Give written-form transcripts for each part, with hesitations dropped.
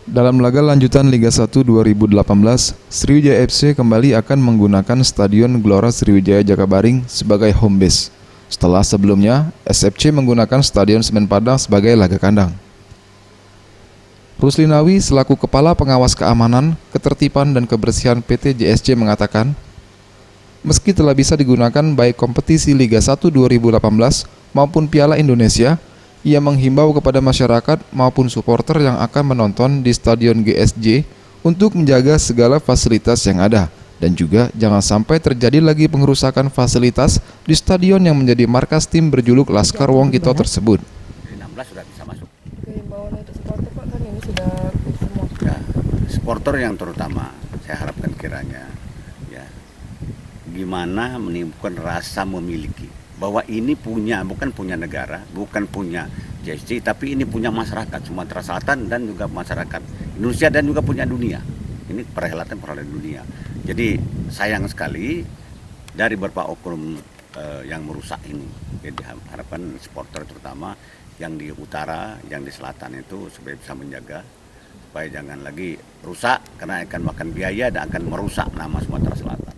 Dalam laga lanjutan Liga 1 2018, Sriwijaya FC kembali akan menggunakan Stadion Gelora Sriwijaya Jakabaring sebagai home base. Setelah sebelumnya, SFC menggunakan Stadion Semen Padang sebagai laga kandang. Ruslinawi selaku Kepala Pengawas Keamanan, Ketertiban dan Kebersihan PT JSC mengatakan, meski telah bisa digunakan baik kompetisi Liga 1 2018 maupun Piala Indonesia, ia menghimbau kepada masyarakat maupun supporter yang akan menonton di Stadion GSJ untuk menjaga segala fasilitas yang ada dan juga jangan sampai terjadi lagi pengerusakan fasilitas di stadion yang menjadi markas tim berjuluk Laskar Wong Kito tersebut. 16 sudah bisa masuk. Himbauan untuk supporter Pak, kan ini sudah semua. Ya, supporter yang terutama saya harapkan kiranya ya gimana menimbulkan rasa memiliki bahwa ini bukan punya negara, bukan punya JSC, tapi ini punya masyarakat Sumatera Selatan dan juga masyarakat Indonesia dan juga punya dunia. Ini perhelatan dunia. Jadi sayang sekali dari beberapa oknum yang merusak ini. Jadi harapan supporter terutama yang di utara, yang di selatan itu supaya bisa menjaga supaya jangan lagi rusak karena akan makan biaya dan akan merusak nama Sumatera Selatan.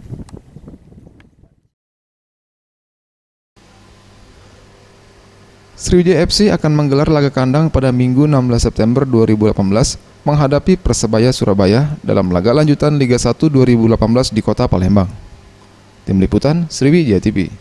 Sriwijaya FC akan menggelar laga kandang pada Minggu 16 September 2018 menghadapi Persebaya Surabaya dalam laga lanjutan Liga 1 2018 di Kota Palembang. Tim Liputan Sriwijaya TV.